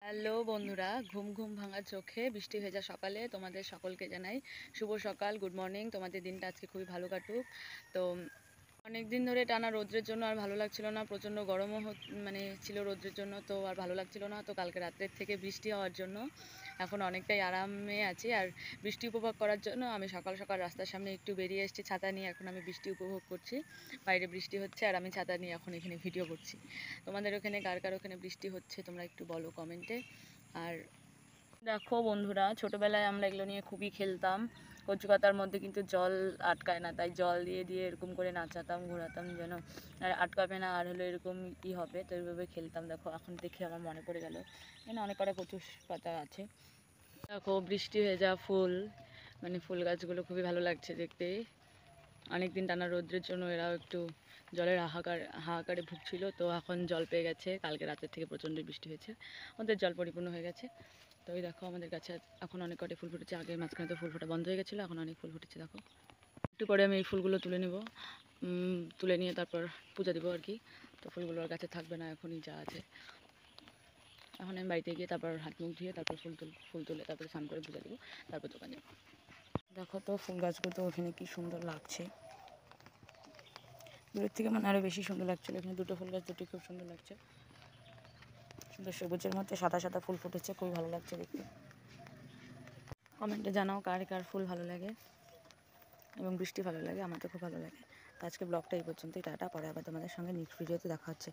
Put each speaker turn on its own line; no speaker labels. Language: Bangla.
হ্যালো বন্ধুরা, ঘুম ঘুম ভাঙা চোখে বৃষ্টি ভেজা সকালে তোমাদের সকলকে জানাই শুভ সকাল, গুড মর্নিং। তোমাদের দিনটা আজকে খুবই ভালো কাটুক। তো অনেক দিন ধরে টানা রৌদ্রের জন্য আর ভালো লাগছিল না, প্রচণ্ড গরমও ছিল রৌদ্রের জন্য, তো আর ভালো লাগছিল না। তো কালকে রাত্রের থেকে বৃষ্টি হওয়ার জন্য এখন অনেকটাই আরামে আছি। আর বৃষ্টি উপভোগ করার জন্য আমি সকাল সকাল রাস্তার সামনে একটু বেরিয়ে এসেছি ছাতা নিয়ে। এখন আমি বৃষ্টি উপভোগ করছি, বাইরে বৃষ্টি হচ্ছে আর আমি ছাতা নিয়ে এখন এখানে ভিডিও করছি। তোমাদের ওখানে কার কার ওখানে বৃষ্টি হচ্ছে তোমরা একটু বলো কমেন্টে। আর দেখো বন্ধুরা, ছোটোবেলায় আমরা এগুলো নিয়ে খুবই খেলতাম। কচুকাতার মধ্যে কিন্তু জল আটকায় না, তাই জল দিয়ে দিয়ে এরকম করে নাচাতাম, ঘোরাতাম যেন আর আটকাবে না, আর হলো এরকম ই হবে, তো এইভাবে খেলতাম। দেখো এখন দেখে আমার মনে পড়ে গেল, এখানে অনেক কটা কচু পাতা আছে। দেখো বৃষ্টি ভেজা ফুল, ফুল গাছগুলো খুবই ভালো লাগছে দেখতে। অনেকদিন টানা রৌদ্রের জন্য এরাও একটু জলের হাহাকারে ভুগছিল, তো এখন জল পেয়ে গেছে। কালকে রাতের থেকে প্রচণ্ড বৃষ্টি হয়েছে, ওদের জল পরিপূর্ণ হয়ে গেছে। তো ওই দেখো আমাদের কাছে এখন অনেক কটা ফুল ফুটেছে। আগে মাঝখানে তো ফুল ফোটা বন্ধ হয়ে গেছিলো, এখন অনেক ফুল ফুটেছে। দেখো একটু পরে আমি এই ফুলগুলো তুলে নেব, তুলে নিয়ে তারপর পূজা দেবো আর কি। তো ফুলগুলো আর গাছে থাকবে না, এখনই যা আছে। এখন আমি বাড়িতে গিয়ে তারপর হাত মুখ ধুয়ে তারপর ফুল তুলে তারপরে স্নান করে পূজা দেবো, তারপর দোকানে যাবো। দেখো তো ফুল গাছগুলো তো ওখানে কি সুন্দর লাগছে, দূরের থেকে আরও বেশি সুন্দর লাগছিলো। এখানে দুটো ফুল গাছ, দুটি খুব সুন্দর লাগছে, সুন্দর সবুজের মধ্যে সাদা সাদা ফুল ফুটেছে, খুবই ভালো লাগছে দেখতে। কমেন্টে জানাও কার কার ফুল ভালো লাগে এবং বৃষ্টি ভালো লাগে। আমার তো খুব ভালো লাগে। তো আজকে ব্লগটা এই পর্যন্তই, টাটা। পরে আবার তোমাদের সঙ্গে নেক্সট ভিডিওতে দেখা হচ্ছে।